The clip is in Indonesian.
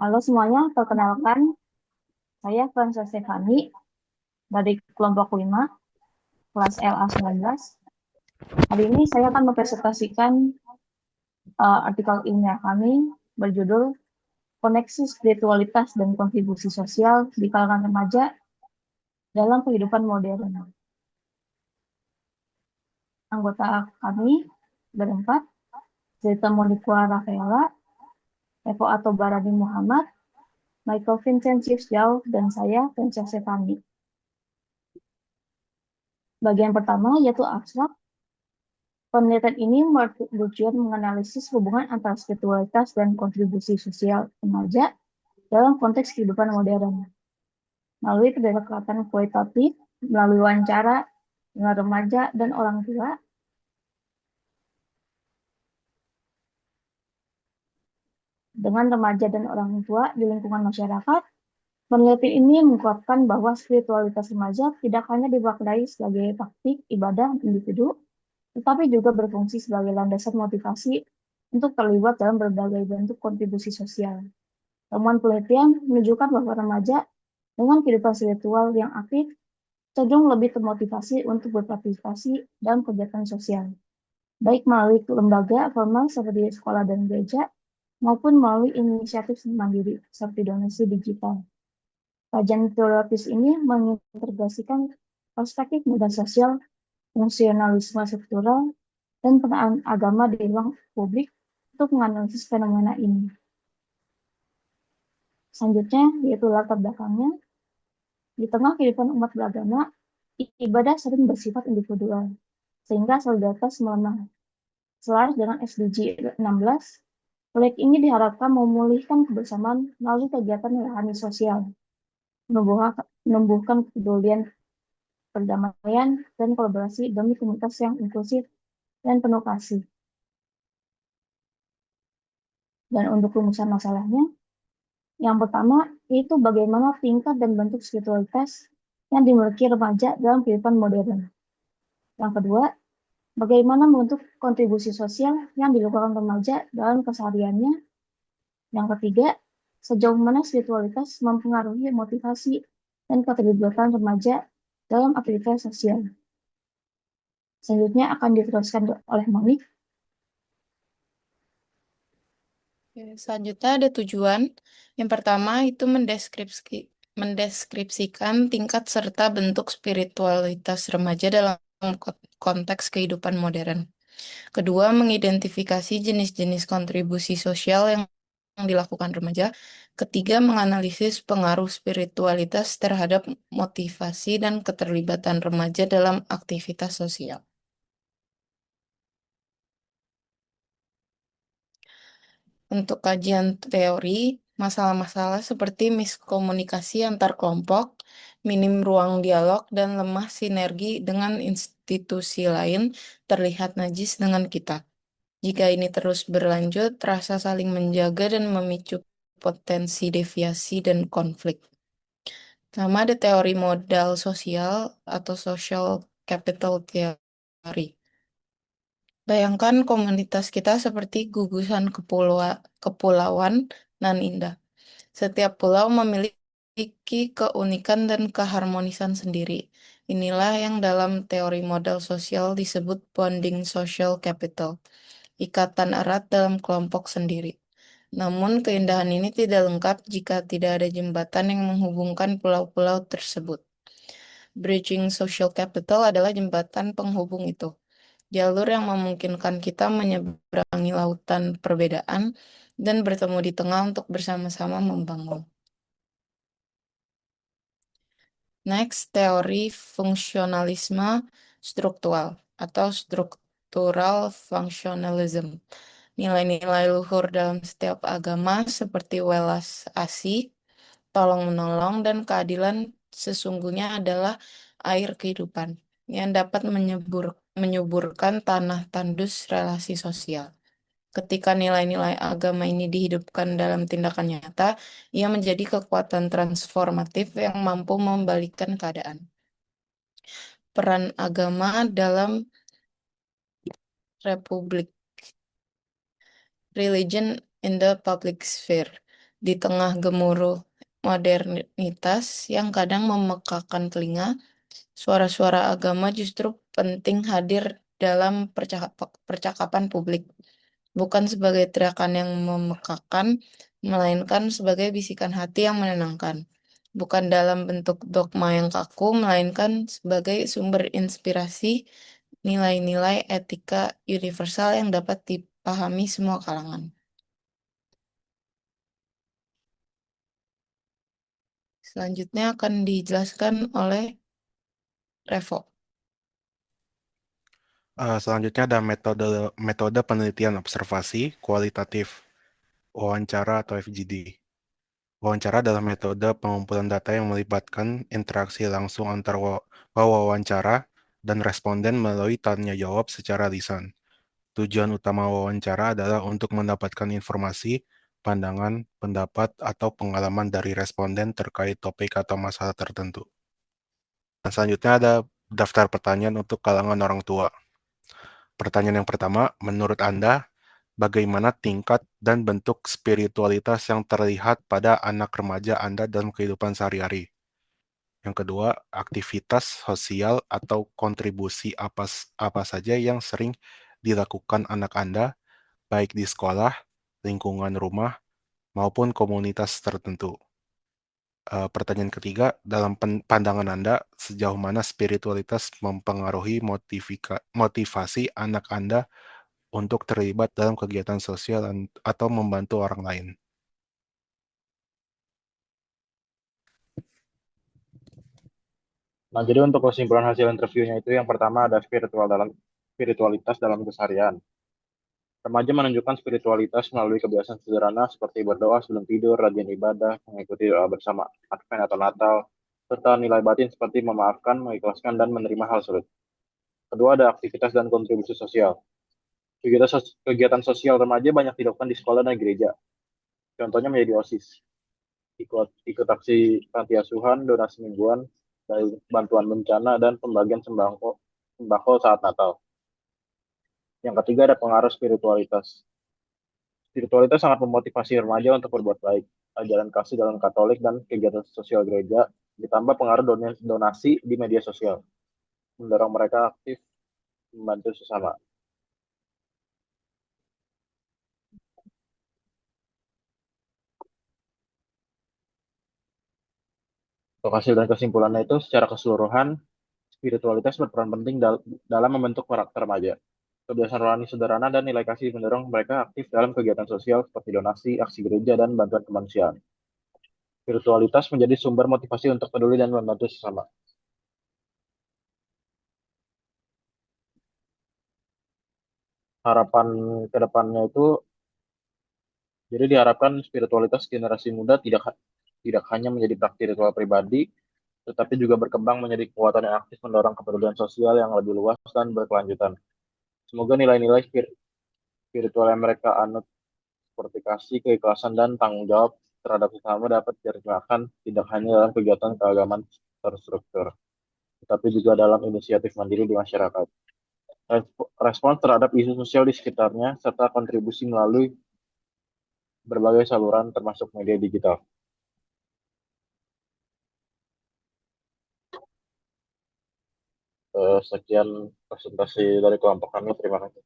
Halo semuanya, perkenalkan saya Fransa Stefani dari kelompok 5, kelas LA 19. Hari ini saya akan mempresentasikan artikel ilmiah kami berjudul Koneksi Spiritualitas dan Kontribusi Sosial di Kalangan Remaja dalam Kehidupan Modern. Anggota kami berempat, Zeta Moniqua Rafaela, Evo Atobarani Muhammad, Michael Vincentius Jau, dan saya Fransa Stefani. Bagian pertama yaitu abstrak. Penelitian ini bertujuan menganalisis hubungan antara spiritualitas dan kontribusi sosial remaja dalam konteks kehidupan modern. Melalui pendekatan kualitatif, melalui wawancara dengan remaja dan orang tua, dengan remaja dan orang tua di lingkungan masyarakat, penelitian ini mengungkapkan bahwa spiritualitas remaja tidak hanya dimaknai sebagai praktik ibadah individu, tetapi juga berfungsi sebagai landasan motivasi untuk terlibat dalam berbagai bentuk kontribusi sosial. Temuan penelitian menunjukkan bahwa remaja dengan kehidupan spiritual yang aktif cenderung lebih termotivasi untuk berpartisipasi dalam kegiatan sosial, baik melalui lembaga formal seperti sekolah dan gereja, maupun melalui inisiatif mandiri seperti donasi digital. Kajian teoritis ini mengintegrasikan perspektif mudah sosial, fungsionalisme struktural, dan peran agama di ruang publik untuk menganalisis fenomena ini. Selanjutnya, yaitu latar belakangnya. Di tengah kehidupan umat beragama, ibadah sering bersifat individual, sehingga solidaritas melemah. Selaras dengan SDG 16, proyek ini diharapkan memulihkan kebersamaan melalui kegiatan rohani sosial, menumbuhkan kepedulian, perdamaian, dan kolaborasi demi komunitas yang inklusif dan penuh kasih. Dan untuk rumusan masalahnya, yang pertama, yaitu bagaimana tingkat dan bentuk spiritualitas yang dimiliki remaja dalam kehidupan modern. Yang kedua, bagaimana bentuk kontribusi sosial yang dilakukan remaja dalam kesehariannya. Yang ketiga, sejauh mana spiritualitas mempengaruhi motivasi dan keterlibatan remaja dalam aktivitas sosial. Selanjutnya akan diteruskan oleh Monik. Oke, selanjutnya ada tujuan. Yang pertama itu mendeskripsikan tingkat serta bentuk spiritualitas remaja dalam konteks kehidupan modern. Kedua, mengidentifikasi jenis-jenis kontribusi sosial yang dilakukan remaja. Ketiga, menganalisis pengaruh spiritualitas terhadap motivasi dan keterlibatan remaja dalam aktivitas sosial. Untuk kajian teori, masalah-masalah seperti miskomunikasi antar kelompok, minim ruang dialog, dan lemah sinergi dengan institusi lain terlihat najis dengan kita. Jika ini terus berlanjut, rasa saling menjaga dan memicu potensi deviasi dan konflik. Nama ada teori modal sosial atau social capital theory. Bayangkan komunitas kita seperti gugusan kepulauan nan indah. Setiap pulau memiliki keunikan dan keharmonisan sendiri. Inilah yang dalam teori modal sosial disebut bonding social capital, ikatan erat dalam kelompok sendiri. Namun keindahan ini tidak lengkap jika tidak ada jembatan yang menghubungkan pulau-pulau tersebut. Bridging social capital adalah jembatan penghubung itu. Jalur yang memungkinkan kita menyeberangi lautan perbedaan dan bertemu di tengah untuk bersama-sama membangun. Next, teori fungsionalisme struktural atau structural functionalism. Nilai-nilai luhur dalam setiap agama seperti welas asih, tolong-menolong, dan keadilan sesungguhnya adalah air kehidupan yang dapat menyuburkan tanah tandus relasi sosial. Ketika nilai-nilai agama ini dihidupkan dalam tindakan nyata, ia menjadi kekuatan transformatif yang mampu membalikkan keadaan. Peran agama dalam republik. Religion in the public sphere. Di tengah gemuruh modernitas yang kadang memekakan telinga, suara-suara agama justru penting hadir dalam percakapan publik, bukan sebagai teriakan yang memekakan, melainkan sebagai bisikan hati yang menenangkan. Bukan dalam bentuk dogma yang kaku, melainkan sebagai sumber inspirasi nilai-nilai etika universal yang dapat dipahami semua kalangan. Selanjutnya akan dijelaskan oleh Revo. Selanjutnya ada metode metode penelitian observasi kualitatif, wawancara atau FGD. Wawancara adalah metode pengumpulan data yang melibatkan interaksi langsung antar wawancara dan responden melalui tanya jawab secara lisan. Tujuan utama wawancara adalah untuk mendapatkan informasi, pandangan, pendapat, atau pengalaman dari responden terkait topik atau masalah tertentu. Dan selanjutnya ada daftar pertanyaan untuk kalangan orang tua. Pertanyaan yang pertama, menurut Anda, bagaimana tingkat dan bentuk spiritualitas yang terlihat pada anak remaja Anda dalam kehidupan sehari-hari? Yang kedua, aktivitas sosial atau kontribusi apa saja yang sering dilakukan anak Anda, baik di sekolah, lingkungan rumah, maupun komunitas tertentu. Pertanyaan ketiga, dalam pandangan Anda, sejauh mana spiritualitas mempengaruhi motivasi anak Anda untuk terlibat dalam kegiatan sosial atau membantu orang lain? Nah, jadi untuk kesimpulan hasil interviewnya itu yang pertama ada spiritualitas dalam keseharian. Remaja menunjukkan spiritualitas melalui kebiasaan sederhana seperti berdoa sebelum tidur, rajin ibadah, mengikuti doa bersama Advent atau Natal, serta nilai batin seperti memaafkan, mengikhlaskan, dan menerima hal sulit. Kedua, ada aktivitas dan kontribusi sosial. Kegiatan sosial remaja banyak dilakukan di sekolah dan gereja. Contohnya menjadi OSIS, ikut aksi panti asuhan, donasi mingguan, dari bantuan bencana, dan pembagian sembako saat Natal. Yang ketiga ada pengaruh spiritualitas. Spiritualitas sangat memotivasi remaja untuk berbuat baik. Ajaran kasih dalam Katolik dan kegiatan sosial gereja, ditambah pengaruh donasi di media sosial, mendorong mereka aktif membantu sesama. Untuk hasil dan kesimpulannya itu secara keseluruhan, spiritualitas berperan penting dalam membentuk karakter remaja. Kebiasaan rohani sederhana dan nilai kasih mendorong mereka aktif dalam kegiatan sosial seperti donasi, aksi gereja, dan bantuan kemanusiaan. Spiritualitas menjadi sumber motivasi untuk peduli dan membantu sesama. Harapan ke depannya itu, jadi diharapkan spiritualitas generasi muda tidak hanya menjadi praktik ritual pribadi, tetapi juga berkembang menjadi kekuatan yang aktif mendorong kepedulian sosial yang lebih luas dan berkelanjutan. Semoga nilai-nilai spiritual yang mereka anut seperti kasih, keikhlasan, dan tanggung jawab terhadap sesama dapat diterjemahkan tidak hanya dalam kegiatan keagamaan terstruktur, tetapi juga dalam inisiatif mandiri di masyarakat. Respons terhadap isu sosial di sekitarnya, serta kontribusi melalui berbagai saluran termasuk media digital. Sekian presentasi dari kelompok kami. Terima kasih.